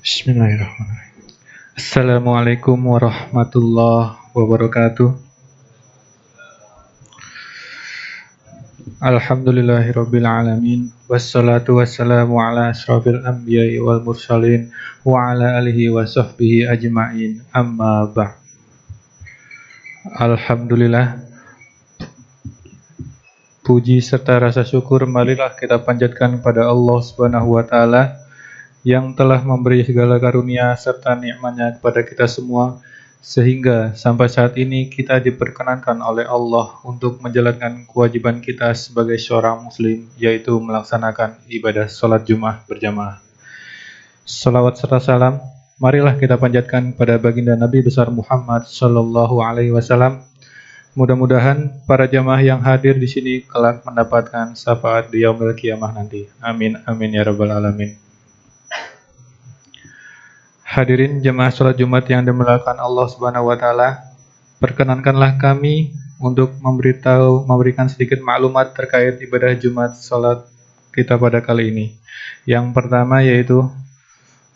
Bismillahirrahmanirrahim. Assalamualaikum warahmatullahi wabarakatuh. Alhamdulillahirabbil alamin. Wassalatu wassalamu ala asyrafil anbiya'i wal mursalin wa ala alihi wa sahbihi ajma'in. Amma ba'd. Alhamdulillah, puji serta rasa syukur marilah kita panjatkan kepada Allah Subhanahu wa taala yang telah memberi segala karunia serta nikmat-Nya kepada kita semua, sehingga sampai saat ini kita diperkenankan oleh Allah untuk menjalankan kewajiban kita sebagai seorang muslim, yaitu melaksanakan ibadah sholat Jumat berjamaah. Salawat serta salam marilah kita panjatkan kepada baginda Nabi besar Muhammad Sallallahu Alaihi Wasallam. Mudah-mudahan para jamaah yang hadir di sini kelak mendapatkan syafaat di yaumil qiyamah nanti. Amin amin ya rabbal alamin. Hadirin jemaah sholat Jumat yang dimuliakan Allah Subhanahu wa taala, perkenankanlah kami untuk memberikan sedikit maklumat terkait ibadah Jumat sholat kita pada kali ini. Yang pertama yaitu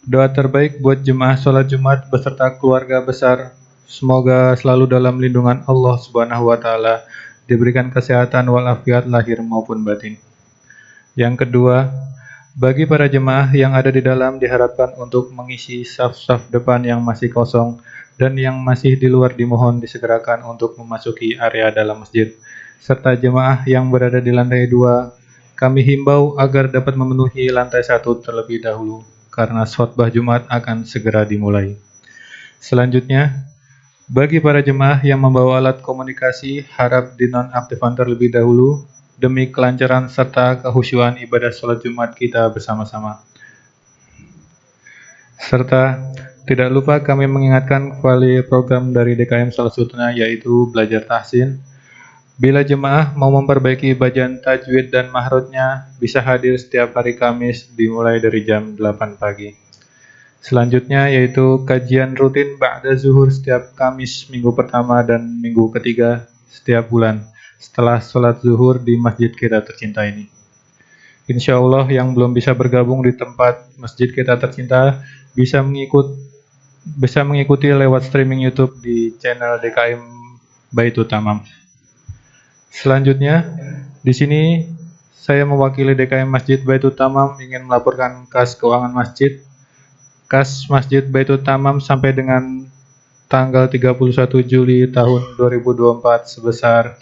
doa terbaik buat jemaah sholat Jumat beserta keluarga besar, semoga selalu dalam lindungan Allah Subhanahu wa taala, diberikan kesehatan walafiat lahir maupun batin. Yang kedua, bagi para jemaah yang ada di dalam diharapkan untuk mengisi saf-saf depan yang masih kosong dan yang masih di luar dimohon disegerakan untuk memasuki area dalam masjid. Serta jemaah yang berada di lantai 2, kami himbau agar dapat memenuhi lantai 1 terlebih dahulu karena khotbah Jumat akan segera dimulai. Selanjutnya, bagi para jemaah yang membawa alat komunikasi harap dinonaktifkan terlebih dahulu demi kelancaran serta kehusyuan ibadah sholat Jumat kita bersama-sama. Serta tidak lupa kami mengingatkan kembali program dari DKM Salah Satunya yaitu Belajar Tahsin. Bila jemaah mau memperbaiki bacaan tajwid dan mahrotnya, bisa hadir setiap hari Kamis dimulai dari jam 8 pagi. Selanjutnya yaitu kajian rutin ba'da zuhur setiap Kamis minggu pertama dan minggu ketiga setiap bulan setelah sholat zuhur di masjid kita tercinta ini. Insya Allah yang belum bisa bergabung di tempat masjid kita tercinta bisa mengikuti lewat streaming YouTube di channel DKM Baitul Tamam. Selanjutnya, di sini saya mewakili DKM Masjid Baitul Tamam ingin melaporkan kas keuangan masjid. Kas Masjid Baitul Tamam sampai dengan tanggal 31 Juli tahun 2024 sebesar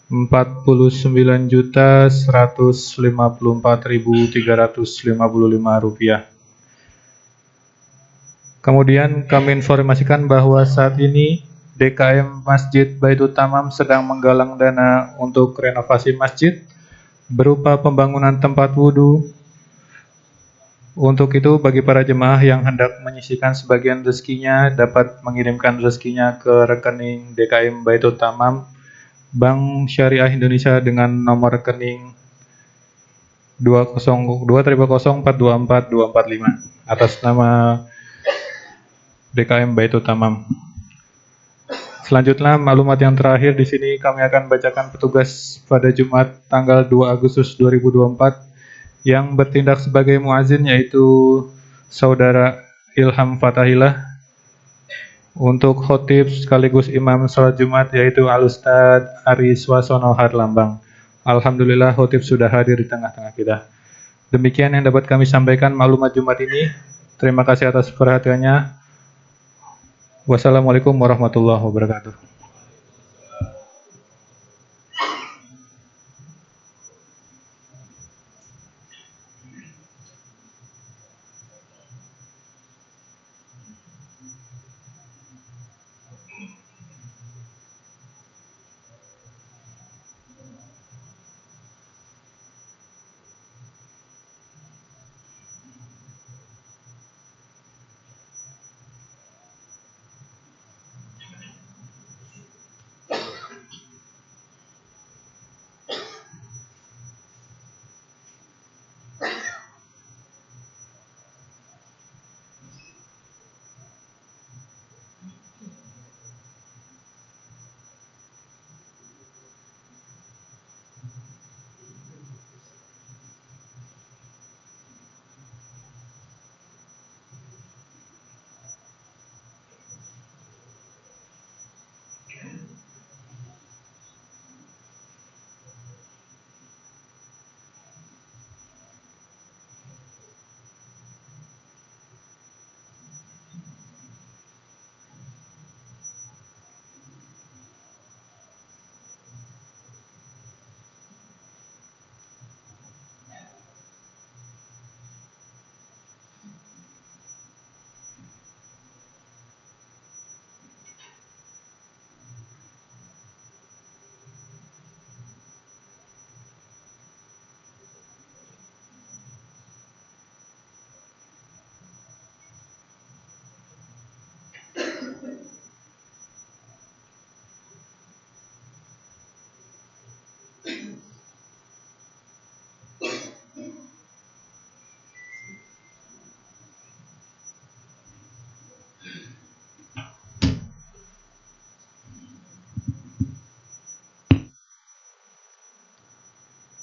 Rp49.154.355. Kemudian kami informasikan bahwa saat ini DKM Masjid Baitul Tamam sedang menggalang dana untuk renovasi masjid berupa pembangunan tempat wudhu. Untuk itu bagi para jemaah yang hendak menyisihkan sebagian rezekinya dapat mengirimkan rezekinya ke rekening DKM Baitul Tamam Bank Syariah Indonesia dengan nomor rekening 20200424245 atas nama DKM Baitul Tamam. Selanjutnya maklumat yang terakhir di sini kami akan bacakan petugas pada Jumat tanggal 2 Agustus 2024 yang bertindak sebagai muazin yaitu Saudara Ilham Fatahillah. Untuk khotib sekaligus imam sholat Jumat yaitu Al-Ustadz Ari Swasono Harlambang. Alhamdulillah khotib sudah hadir di tengah-tengah kita. Demikian yang dapat kami sampaikan maklumat Jumat ini. Terima kasih atas perhatiannya. Wassalamualaikum warahmatullahi wabarakatuh.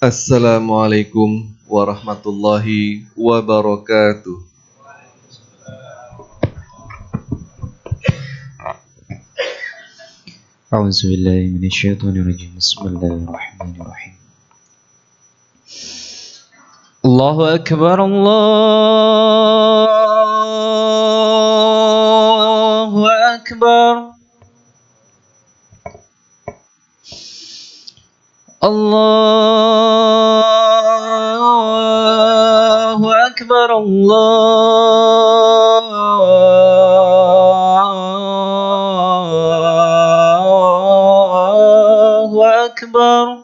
Assalamualaikum warahmatullahi wabarakatuh. A'udzubillahi minasyaitonirrajim. Bismillahirrahmanirrahim. Allahu akbar, Allahu akbar. Allahu akbar, Allahu akbar.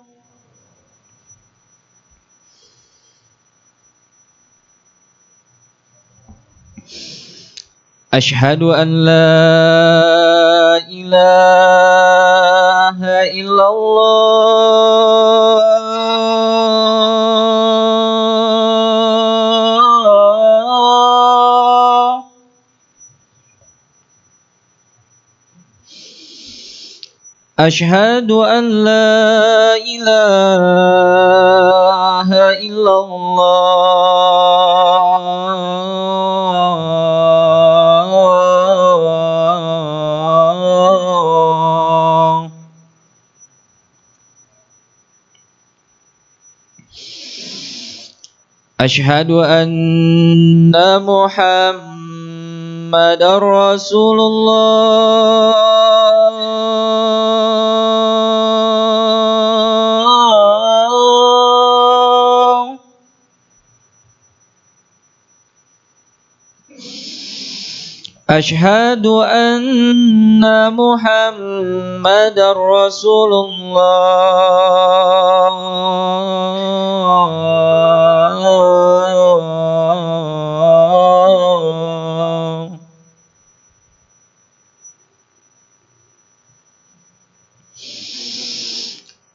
أشهد أن لا إله إلا الله. أشهد أن لا إله إلا الله. أشهد أن محمد رسول الله. أشهد أن محمد رسول الله.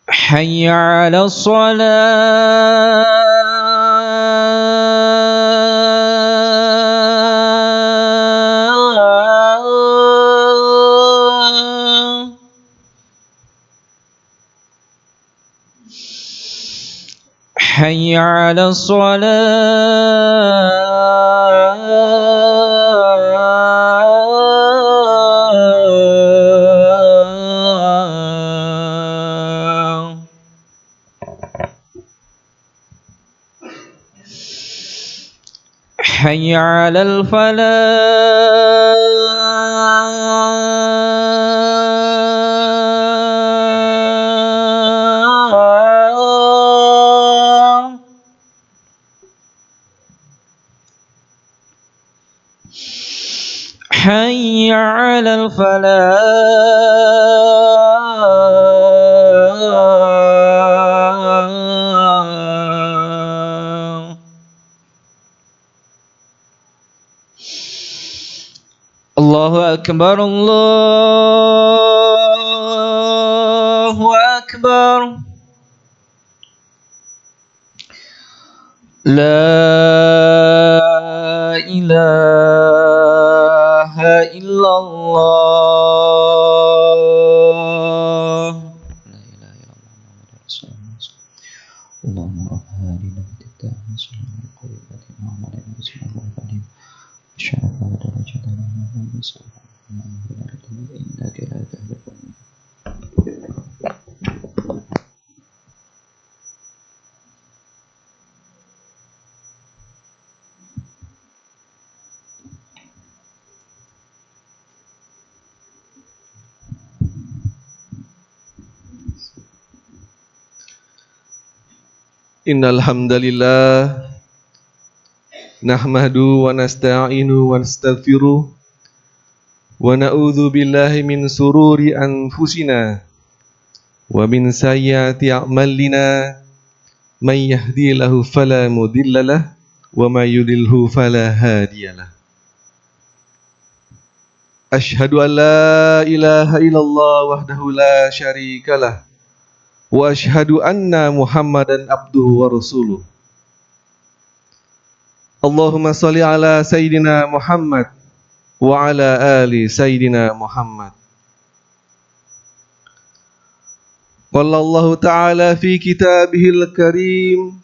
حي على الصلاة. حي على الصلاة. حي على الفلاح. حي على الفلاح. الله أكبر، الله أكبر. لا إله إلا الله. لا إله إلا الله محمد رسول الله. اللهم رب هذه الدعوة التامة والصلاة القائمة وعلى آله وصحبه وسلم. أشهد أن لا إله إلا الله محمد رسول الله. إنك لا تهدي القوم. Innal hamdalillah nahmadu wa nasta'inu wa nastaghfiruh wa na'udzu billahi min sururi anfusina wa min sayyiati a'malina may yahdihillahu fala mudhillalah wa may yudlilhu fala hadiyalah. Asyhadu an la ilaha illallah wahdahu la syarikalah wa asyhadu anna Muhammadan abduhu wa rasuluh. Allahumma shalli ala Sayyidina Muhammad wa ala ali Sayyidina Muhammad. Qala Allah Ta'ala fi kitabihil karim,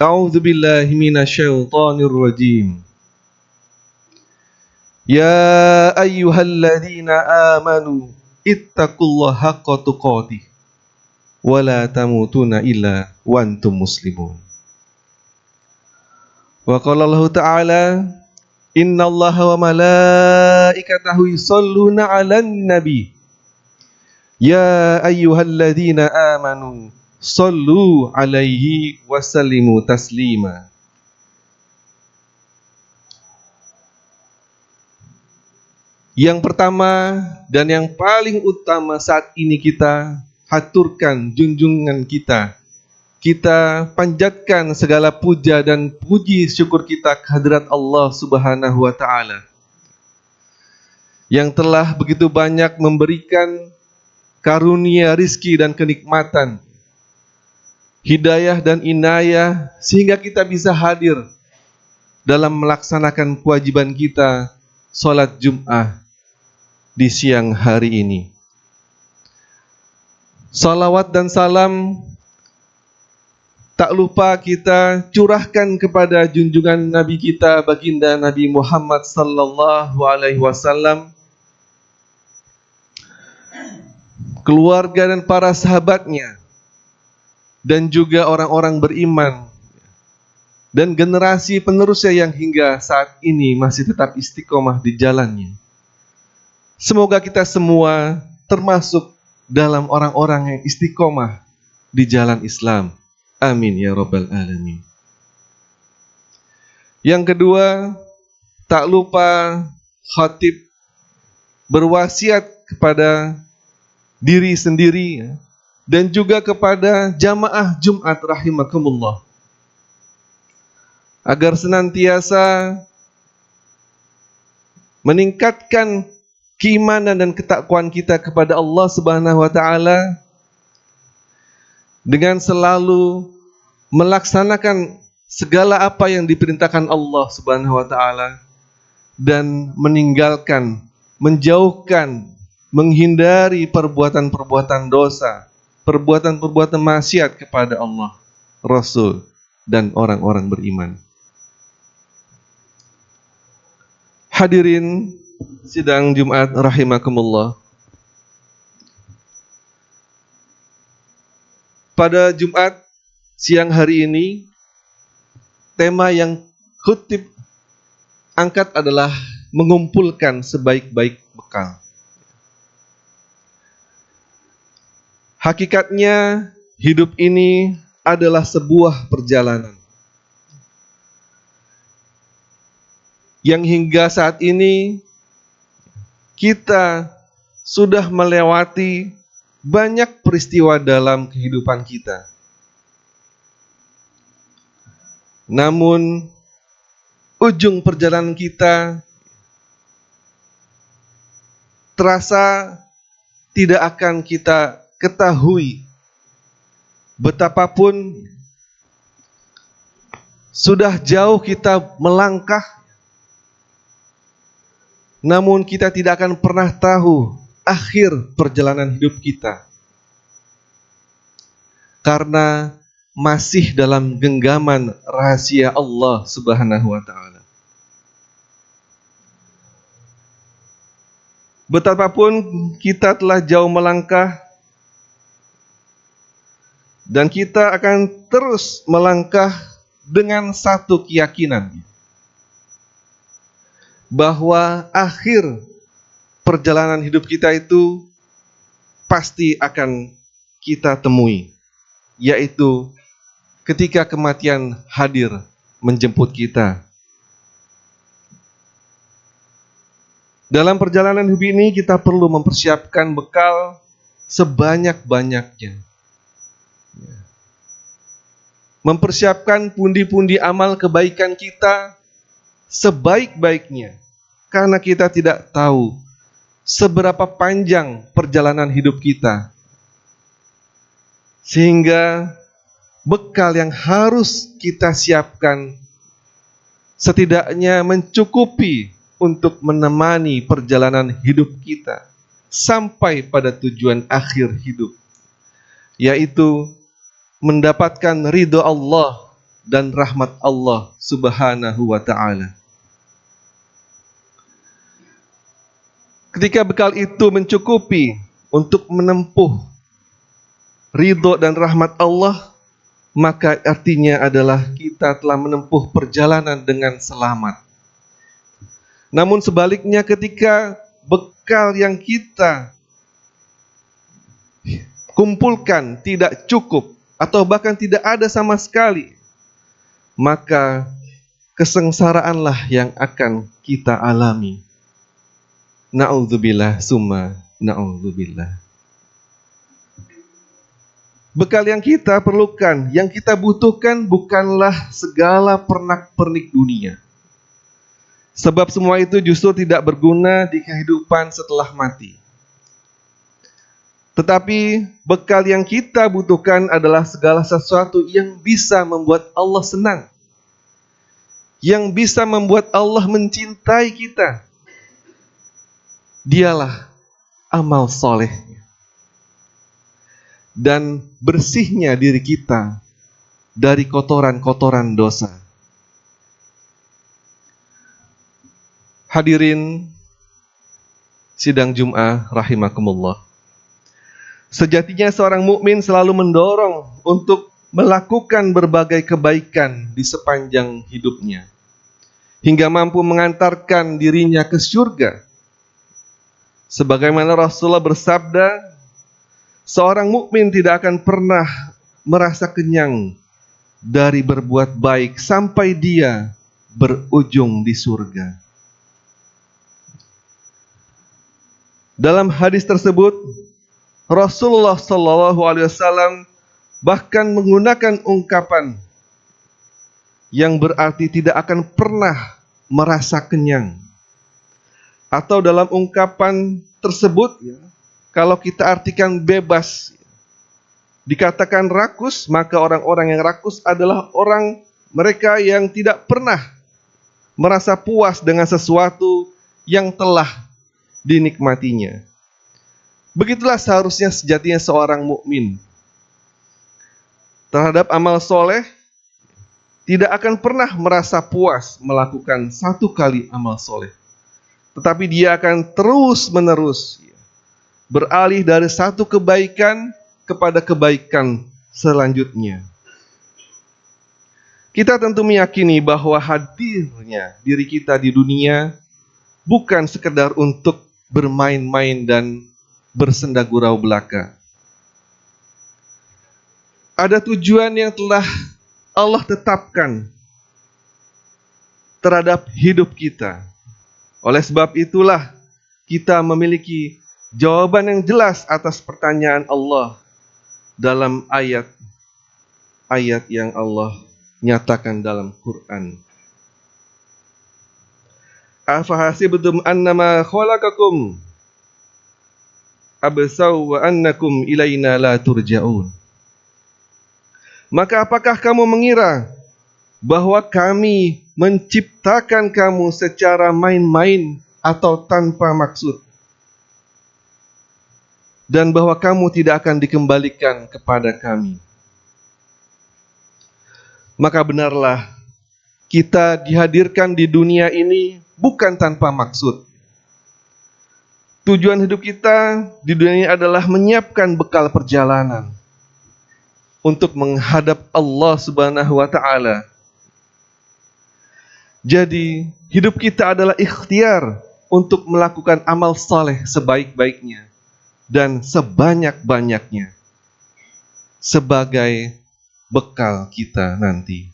A'udzu billahi minasyaitonir rajim. Ya ayyuhalladzina amanu ittaqullaha haqqa tuqatih wa la tamutunna illa wa antum muslimun. Wa qala Allah Ta'ala, innallaha wa malaikatahu yusholluna 'alan nabi. Ya ayyuhalladzina amanu shollu 'alaihi wa sallimu taslima. Yang pertama dan yang paling utama saat ini kita haturkan junjungan kita. Kita panjatkan segala puja dan puji syukur kita kehadirat Allah Subhanahu wa Ta'ala yang telah begitu banyak memberikan karunia, rizki dan kenikmatan, hidayah dan inayah sehingga kita bisa hadir dalam melaksanakan kewajiban kita sholat Jum'ah di siang hari ini. Salawat dan salam tak lupa kita curahkan kepada junjungan Nabi kita, baginda Nabi Muhammad sallallahu alaihi wasallam, keluarga dan para sahabatnya, dan juga orang-orang beriman dan generasi penerusnya yang hingga saat ini masih tetap istiqomah di jalannya. Semoga kita semua termasuk dalam orang-orang yang istiqomah di jalan Islam. Amin ya rabbal alamin. Yang kedua, tak lupa khatib berwasiat kepada diri sendiri dan juga kepada jamaah Jumat rahimakumullah agar senantiasa meningkatkan keimanan dan ketakwaan kita kepada Allah Subhanahu wa Ta'ala dengan selalu melaksanakan segala apa yang diperintahkan Allah Subhanahu wa Ta'ala dan meninggalkan, menjauhkan, menghindari perbuatan-perbuatan dosa, perbuatan-perbuatan maksiat kepada Allah, Rasul, dan orang-orang beriman. Hadirin sidang Jumat rahimakumullah. Pada Jumat siang hari ini, tema yang khutib angkat adalah mengumpulkan sebaik-baik bekal. Hakikatnya hidup ini adalah sebuah perjalanan yang hingga saat ini kita sudah melewati banyak peristiwa dalam kehidupan kita. Namun ujung perjalanan kita terasa tidak akan kita ketahui betapapun sudah jauh kita melangkah, namun kita tidak akan pernah tahu akhir perjalanan hidup kita karena masih dalam genggaman rahasia Allah Subhanahu wa Ta'ala. Betapapun kita telah jauh melangkah dan kita akan terus melangkah dengan satu keyakinan bahwa akhir perjalanan hidup kita itu pasti akan kita temui, yaitu ketika kematian hadir menjemput kita. Dalam perjalanan hidup ini kita perlu mempersiapkan bekal sebanyak-banyaknya. Mempersiapkan pundi-pundi amal kebaikan kita sebaik-baiknya, karena kita tidak tahu seberapa panjang perjalanan hidup kita, sehingga bekal yang harus kita siapkan setidaknya mencukupi untuk menemani perjalanan hidup kita sampai pada tujuan akhir hidup. yaitu mendapatkan ridho Allah dan rahmat Allah Subhanahu wa ta'ala. Ketika bekal itu mencukupi untuk menempuh ridho dan rahmat Allah, maka artinya adalah kita telah menempuh perjalanan dengan selamat. Namun sebaliknya, ketika bekal yang kita kumpulkan tidak cukup atau bahkan tidak ada sama sekali, maka kesengsaraanlah yang akan kita alami. Na'udzubillah summa na'udzubillah. Bekal yang kita perlukan, yang kita butuhkan bukanlah segala pernak-pernik dunia. Sebab semua itu justru tidak berguna di kehidupan setelah mati. Tetapi bekal yang kita butuhkan adalah segala sesuatu yang bisa membuat Allah senang, yang bisa membuat Allah mencintai kita. Dialah amal soleh dan bersihnya diri kita dari kotoran-kotoran dosa. Hadirin sidang Jum'ah rahimakumullah. Sejatinya seorang mukmin selalu mendorong untuk melakukan berbagai kebaikan di sepanjang hidupnya, hingga mampu mengantarkan dirinya ke surga. Sebagaimana Rasulullah bersabda, seorang mukmin tidak akan pernah merasa kenyang dari berbuat baik sampai dia berujung di surga. Dalam hadis tersebut, Rasulullah SAW bahkan menggunakan ungkapan yang berarti tidak akan pernah merasa kenyang. Atau dalam ungkapan tersebut, kalau kita artikan bebas, dikatakan rakus, maka orang-orang yang rakus adalah orang mereka yang tidak pernah merasa puas dengan sesuatu yang telah dinikmatinya. Begitulah seharusnya sejatinya seorang mukmin terhadap amal soleh, tidak akan pernah merasa puas melakukan satu kali amal soleh, tetapi dia akan terus-menerus beralih dari satu kebaikan kepada kebaikan selanjutnya. Kita tentu meyakini bahwa hadirnya diri kita di dunia bukan sekedar untuk bermain-main dan bersenda gurau belaka. Ada tujuan yang telah Allah tetapkan terhadap hidup kita. Oleh sebab itulah kita memiliki jawaban yang jelas atas pertanyaan Allah dalam ayat-ayat yang Allah nyatakan dalam Quran. Afahasibtum annama khalaqakum absaw wa annakum ilaina la turja'un. Maka apakah kamu mengira bahwa kami menciptakan kamu secara main-main atau tanpa maksud, dan bahwa kamu tidak akan dikembalikan kepada kami? Maka benarlah kita dihadirkan di dunia ini bukan tanpa maksud. Tujuan hidup kita di dunia ini adalah menyiapkan bekal perjalanan untuk menghadap Allah Subhanahu wa ta'ala. Jadi, hidup kita adalah ikhtiar untuk melakukan amal saleh sebaik-baiknya dan sebanyak-banyaknya sebagai bekal kita nanti.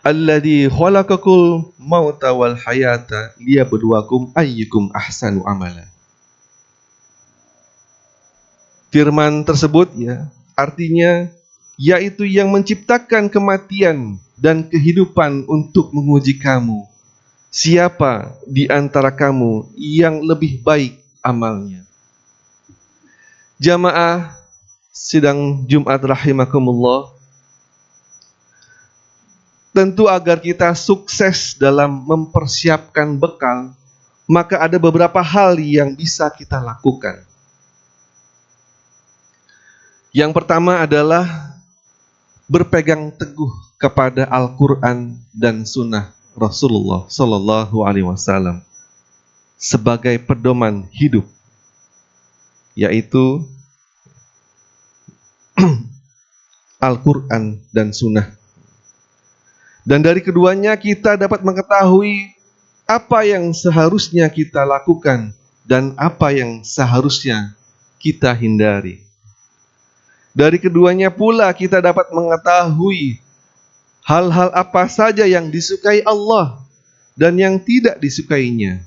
Alladzi khalaqakul mauta wal hayata liyabluwakum ayyukum ahsanu amala. Firman tersebut artinya yaitu yang menciptakan kematian dan kehidupan untuk menguji kamu, siapa di antara kamu yang lebih baik amalnya. Jamaah sidang Jumat rahimakumullah, tentu agar kita sukses dalam mempersiapkan bekal, maka ada beberapa hal yang bisa kita lakukan. Yang pertama adalah berpegang teguh kepada Al-Quran dan Sunnah Rasulullah Sallallahu Alaihi Wasallam sebagai pedoman hidup, yaitu Al-Quran dan Sunnah. Dan dari keduanya kita dapat mengetahui apa yang seharusnya kita lakukan dan apa yang seharusnya kita hindari. Dari keduanya pula kita dapat mengetahui hal-hal apa saja yang disukai Allah dan yang tidak disukainya.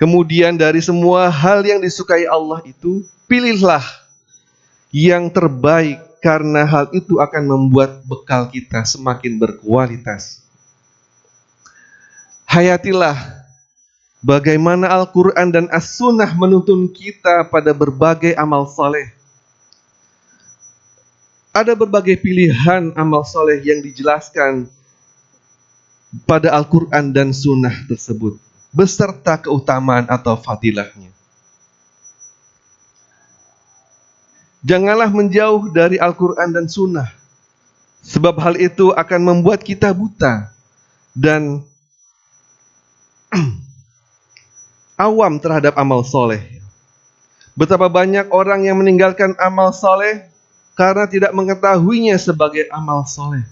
Kemudian dari semua hal yang disukai Allah itu, pilihlah yang terbaik, karena hal itu akan membuat bekal kita semakin berkualitas. Hayatilah bagaimana Al-Quran dan As-Sunnah menuntun kita pada berbagai amal soleh. Ada berbagai pilihan amal soleh yang dijelaskan pada Al-Quran dan Sunnah tersebut, beserta keutamaan atau fadilahnya. Janganlah menjauh dari Al-Quran dan Sunnah, sebab hal itu akan membuat kita buta dan awam terhadap amal soleh. Betapa banyak orang yang meninggalkan amal soleh karena tidak mengetahuinya sebagai amal soleh.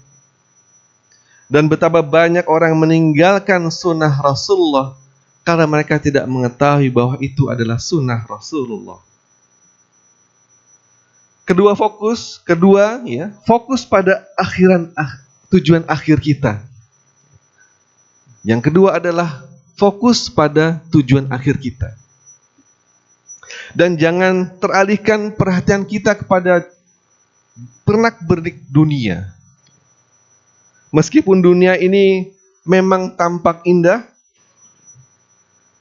Dan betapa banyak orang meninggalkan sunnah Rasulullah karena mereka tidak mengetahui bahwa itu adalah sunnah Rasulullah. Fokus pada tujuan akhir kita. Yang kedua adalah fokus pada tujuan akhir kita. Dan jangan teralihkan perhatian kita kepada pernak-pernik dunia. Meskipun dunia ini memang tampak indah,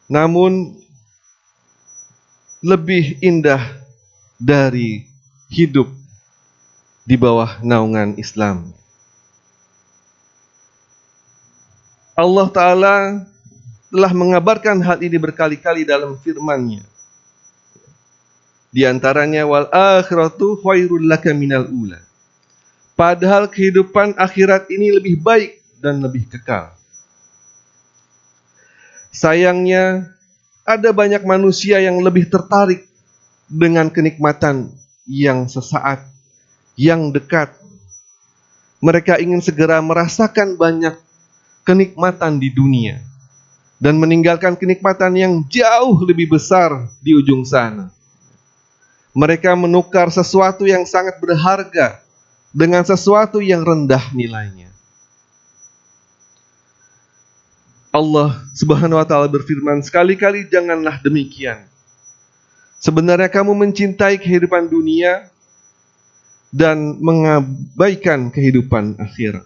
namun lebih indah dari hidup di bawah naungan Islam. Allah Ta'ala telah mengabarkan hal ini berkali-kali dalam firman-Nya. Di antaranya, wal akhiratu khairul laka minal ula. Padahal kehidupan akhirat ini lebih baik dan lebih kekal. Sayangnya, ada banyak manusia yang lebih tertarik dengan kenikmatan yang sesaat, yang dekat. Mereka ingin segera merasakan banyak kenikmatan di dunia dan meninggalkan kenikmatan yang jauh lebih besar di ujung sana. Mereka menukar sesuatu yang sangat berharga dengan sesuatu yang rendah nilainya. Allah Subhanahu wa Ta'ala berfirman, sekali-kali janganlah demikian. Sebenarnya kamu mencintai kehidupan dunia dan mengabaikan kehidupan akhirat.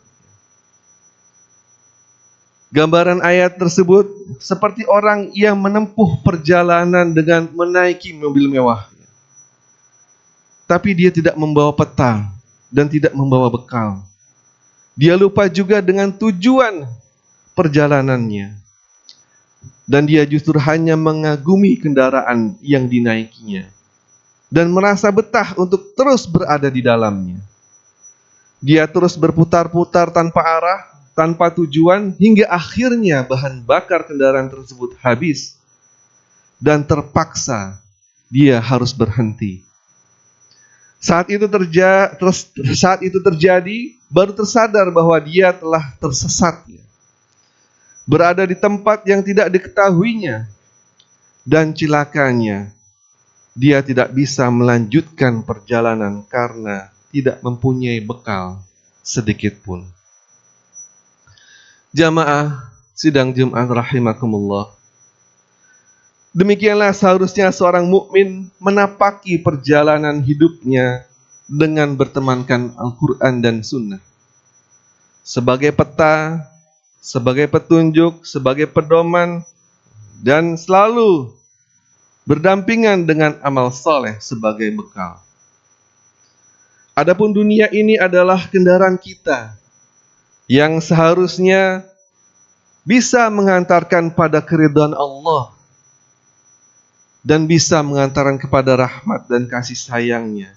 Gambaran ayat tersebut seperti orang yang menempuh perjalanan dengan menaiki mobil mewah, tapi dia tidak membawa peta dan tidak membawa bekal. Dia lupa juga dengan tujuan perjalanannya. Dan dia justru hanya mengagumi kendaraan yang dinaikinya dan merasa betah untuk terus berada di dalamnya. Dia terus berputar-putar tanpa arah, tanpa tujuan, hingga akhirnya bahan bakar kendaraan tersebut habis dan terpaksa dia harus berhenti. Saat itu terjadi, baru tersadar bahwa dia telah tersesat, berada di tempat yang tidak diketahuinya, dan cilakanya dia tidak bisa melanjutkan perjalanan karena tidak mempunyai bekal sedikit pun. Jamaah sidang Jumat rahimakumullah. Demikianlah seharusnya seorang mukmin menapaki perjalanan hidupnya dengan bertemankan Al-Quran dan Sunnah sebagai peta, sebagai petunjuk, sebagai pedoman, dan selalu berdampingan dengan amal soleh sebagai bekal. Adapun dunia ini adalah kendaraan kita yang seharusnya bisa mengantarkan pada keridhaan Allah dan bisa mengantarkan kepada rahmat dan kasih sayangnya.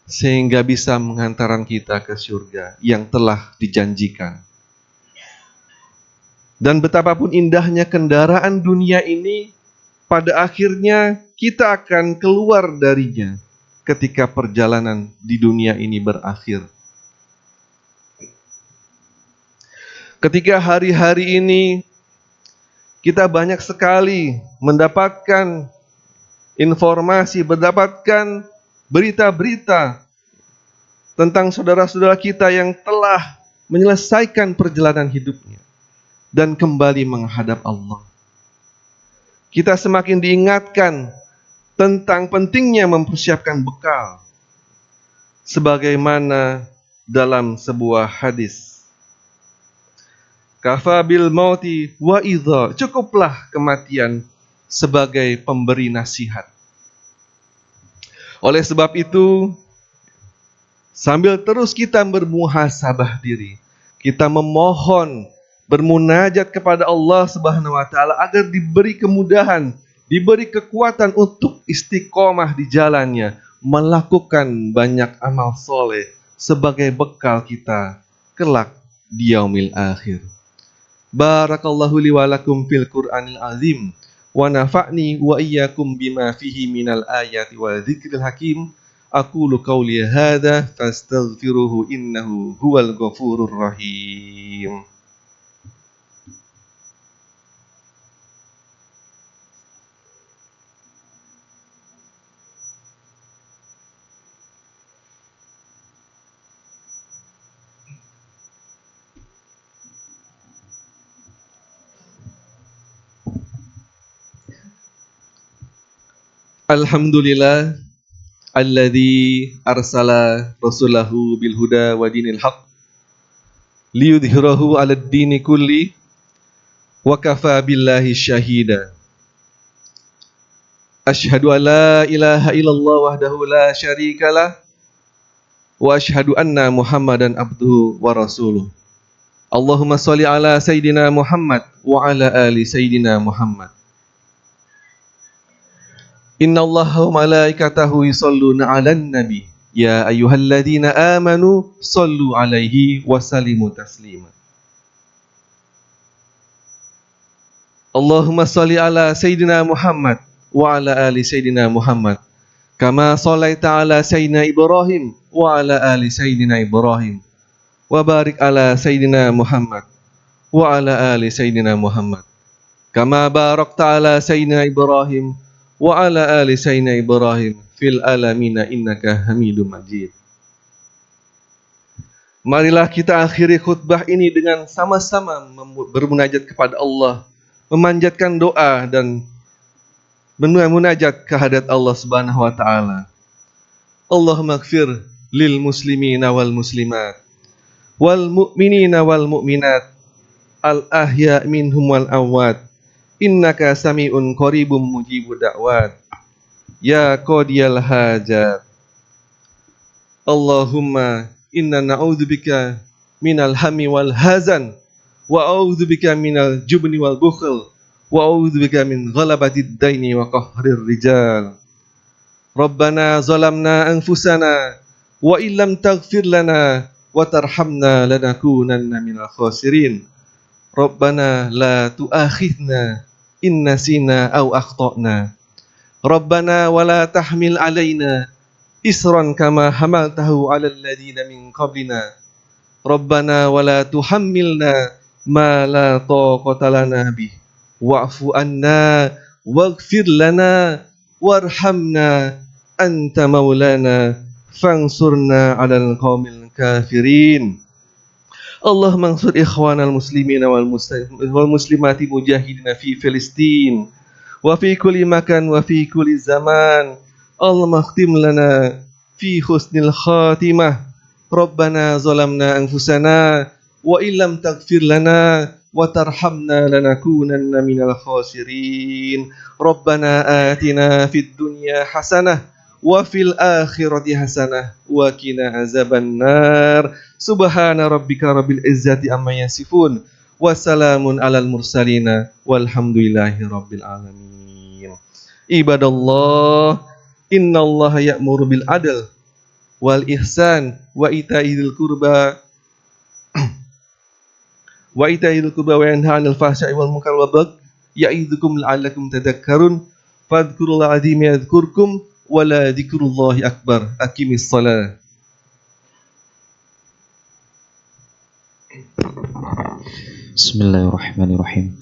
sehingga bisa menghantarkan kita ke surga yang telah dijanjikan. Dan betapapun indahnya kendaraan dunia ini, pada akhirnya kita akan keluar darinya ketika perjalanan di dunia ini berakhir. Ketika hari-hari ini kita banyak sekali mendapatkan informasi, mendapatkan berita-berita tentang saudara-saudara kita yang telah menyelesaikan perjalanan hidupnya dan kembali menghadap Allah. Kita semakin diingatkan tentang pentingnya mempersiapkan bekal. Sebagaimana dalam sebuah hadis, kafa bil mauti wa idza, cukuplah kematian sebagai pemberi nasihat. Oleh sebab itu, sambil terus kita bermuhasabah diri, kita memohon, bermunajat kepada Allah Subhanahu wa taala agar diberi kemudahan, diberi kekuatan untuk istiqomah di jalannya, melakukan banyak amal soleh sebagai bekal kita kelak di yaumil akhir. Barakallahu li wa lakum fil Qur'anil azim wa nafa'ni wa iyyakum bima fihi minal ayati wa dzikril hakim. Aqulu qawli hadza fastaghfiruhu innahu huwal ghafurur rahim. Alhamdulillah alladzi arsala rasulahu bil huda wa dinil haq liyudhhirahu 'alad dini kulli wa kafa billahi syahida. Asyhadu an la ilaha illallah wahdahu la syarikalah wa asyhadu anna Muhammadan abduhu wa rasuluh. Allahumma shalli ala sayidina Muhammad wa ala ali sayidina Muhammad. Inna Allaha wa malaikatahu yusholluna 'alan nabi ya ayyuhalladzina amanu shallu 'alaihi wa sallimu taslima. Allahumma shalli ala sayidina Muhammad wa ala ali sayidina Muhammad kama shallaita ala sayidina Ibrahim wa ala ali sayidina Ibrahim wa barik ala sayidina Muhammad wa ala ali sayidina Muhammad kama barakta ala sayidina Ibrahim wa ala ali sayyidina Ibrahim fil alamina innaka Hamidum Majid. Marilah kita akhiri khutbah ini dengan sama-sama bermunajat kepada Allah, memanjatkan doa dan bermunajat kehadirat Allah Subhanahu wa taala. Allahumma ighfir lil muslimina wal muslimat wal mu'minina wal mu'minat al ahya minhum wal amwat. Innaka sami'un qaribum mujibud da'wat ya qadiyal hajat. Allahumma inna na'udzubika minal hammi wal hazan wa a'udzubika minal jubni wal bukhl wa a'udzubika min ghalabatid daini wa qahrir rijal. Rabbana zalamna anfusana wa illam taghfir lana wa tarhamna lanakunanna minal khasirin. Rabbana la tu'akhidna in nasina aw akhtana. Rabbana wala tahmil alaina isran kama hamaltahu 'alal ladzina min qablina. Rabbana wala tuhammilna ma la taqata lana bih wa'fu anna waghfir lana warhamna anta maulana fansurna 'alal qaumil kafirin. Allahumma ansur ikhwanal muslimina wal muslimati mujahidina fi Filistin wa fi kulli makan wa fi kulli zaman. Allahumma khtim lana fi husnil khatimah. Rabbana zalamna anfusana wa illam taghfir lana wa tarhamna lanakunanna minal khasirin. Rabbana atina fid dunya hasanah wa fil akhirati hasanah wa qina azabannar. Subhana rabbika rabbil izzati amma yasifun wa salamun alal mursalina walhamdulillahi rabbil alamin. Ibadallah, innallaha ya'muru bil adl wal ihsan wa ita'idil qurba wa yanha 'anil fahsya'i wal munkar wal baghi ya'idukum la'allakum tadhakkarun fadhkurullaha 'azim yadhkurkum wa la dzikrullahi akbar. Aqimis shalah. Bismillahirrahmanirrahim.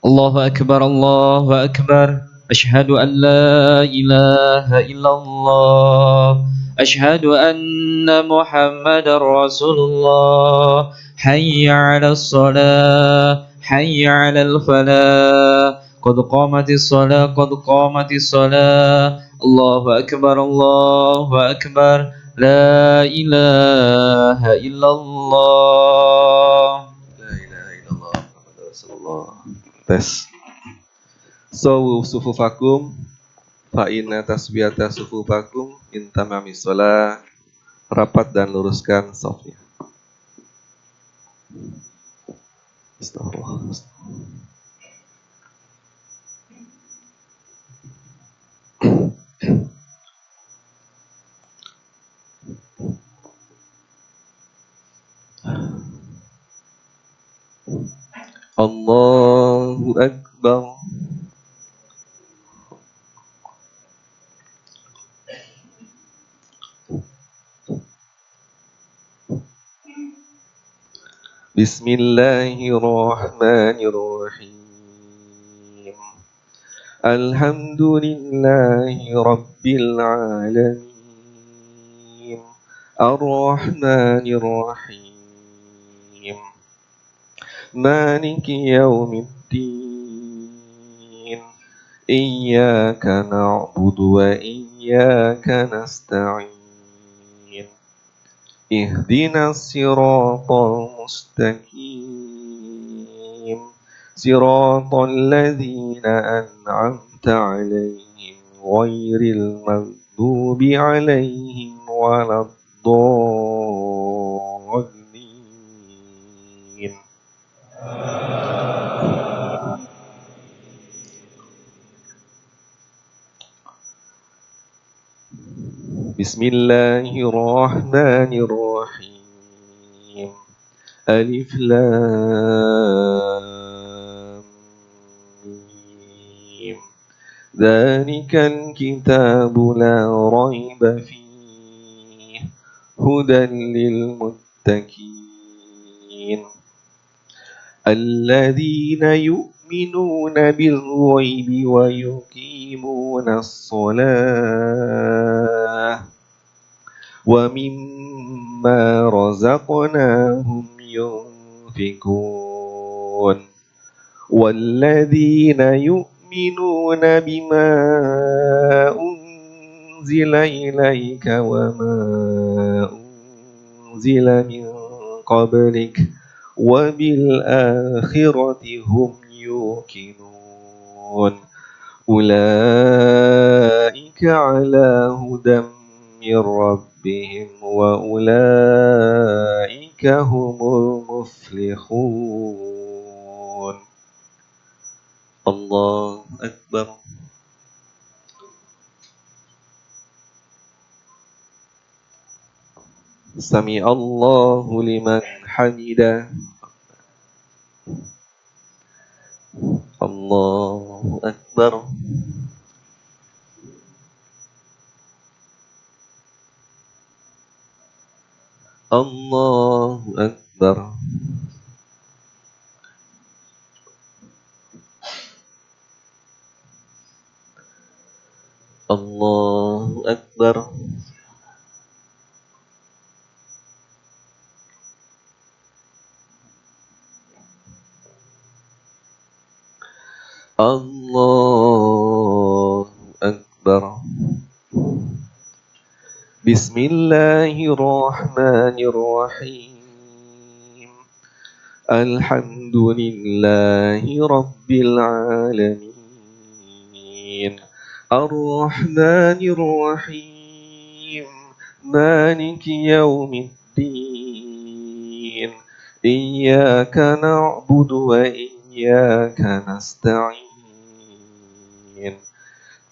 Allahu Akbar, Allahu Akbar. Ashhadu an la ilaha illallah. Ashhadu anna Muhammadar Rasulullah. Hayya 'alas salah, hayya 'alal falah. Qad qamatis salah, qad qamatis salah. Allahu Akbar, Allahu Akbar. La ilaha illallah. La ilaha illallah Muhammadur Rasulullah. Tes. Sawu sufufakum fa inna tasbiyata sufufakum min tamamis shalah. Rapat dan luruskan shafnya. Astagfirullah. Allahu Akbar. Bismillahirrahmanirrahim. Alhamdulillahi Rabbil Alamin. Ar-Rahmanir-Rahim. Maliki Yawmiddin. Iyyaka na'budu wa iyyaka nasta'in. Ihdinas siratal mustaqim. Siratal ladzina an'amta 'alaihim ghairil maghdubi 'alaihim waladdallin. Bismillahirrahmanirrahim. Alif Lam Mim. Dzalikal kitabu la raiba fihi hudan lil muttaqin alladzina yu'minuna bil ghaibi wa yuqimunas shalah wa mimma razaqnahum yunfikun walladzina yu'minuna bima unzila ilaika wa ma unzila min qablik wa bil akhirati hum yuqinun ulaika ala hudam min rabbihim wa ulaika humul muflihun. Allahu Akbar. Sami Allahu liman hamidah. Allahu Akbar. Allahu Akbar. Allahu Akbar. Allahu Akbar. Bismillahirrahmanirrahim. Alhamdulillahi Rabbil Alamin. Ar-Rahmanir-Rahim. Maliki Yawmiddin. Iyyaka na'budu wa iyyaka nasta'in.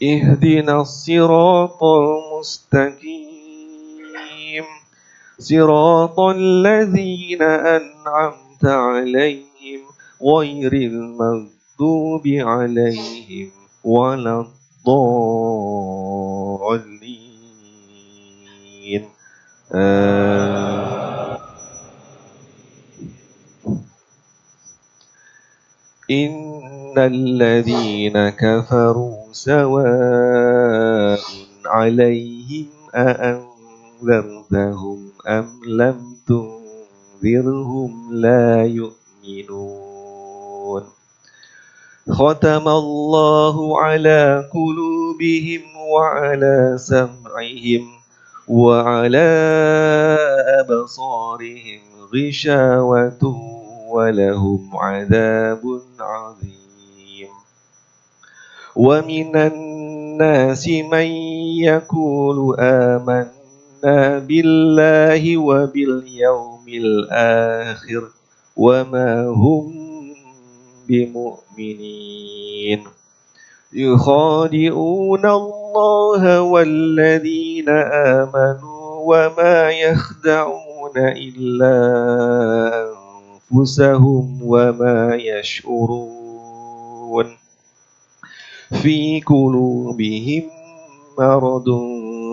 Ihdinas siratal mustaqim. صراط الذين أنعمت عليهم غير المغضوب عليهم ولا الضالين إن الذين كفروا سواء عليهم أأنذرتهم أم لم تنذرهم لا يؤمنون ختم الله على قلوبهم وعلى سمعهم وعلى أبصارهم غشاوة ولهم عذاب عظيم ومن الناس من يقول آمنا بالله وباليوم الآخر وما هم بمؤمنين يخادعون الله والذين آمنوا وما يخدعون إلا أنفسهم وما يشعرون في قلوبهم مرض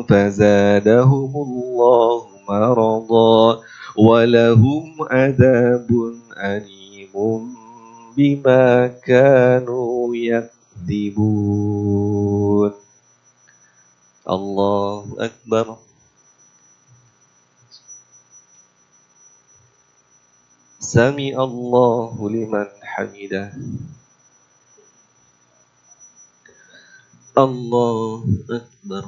فزادهم الله مرضا ولهم عذاب أليم بما كانوا يكذبون الله أكبر سمع الله لمن حمده الله أكبر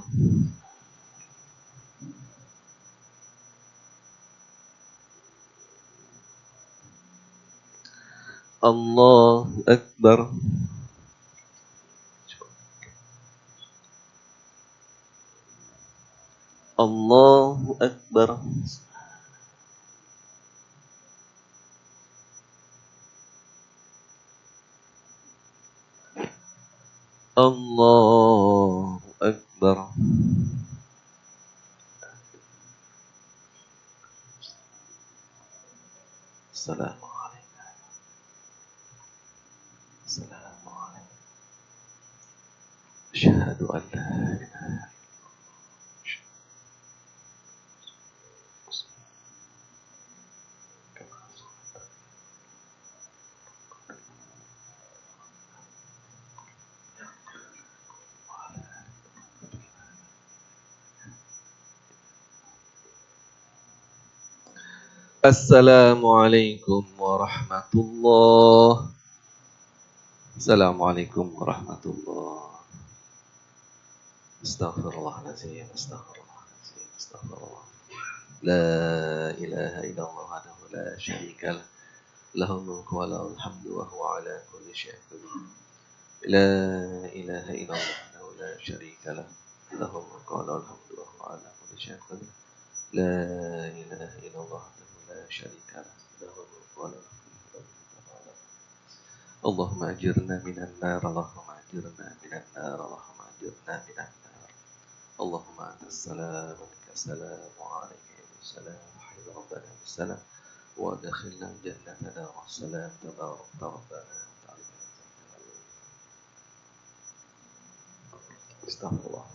الله أكبر الله أكبر الله أكبر السلام عليكم السلام عليكم أشهد أن لا إله السلام عليكم ورحمة الله السلام عليكم ورحمة الله استغفر الله العظيم استغفر الله العظيم استغفر الله لا إله إلا الله وحده لا شريك له له الملك وله الحمد وهو على كل شيء قدير لا إله إلا الله وحده لا شريك له له الملك وله الحمد وهو على كل شيء قدير لا إله إلا الله وحده لا شريك له له الملك وله الحمد وهو على اللهم أجرنا من النار اللهم أجرنا من النار اللهم أجرنا من النار اللهم أنت السلام ومنك السلام وعليك السلام وحي ربنا بالسلام وادخلنا الجنة دار السلام تبارك ربنا وتعالى استغفر الله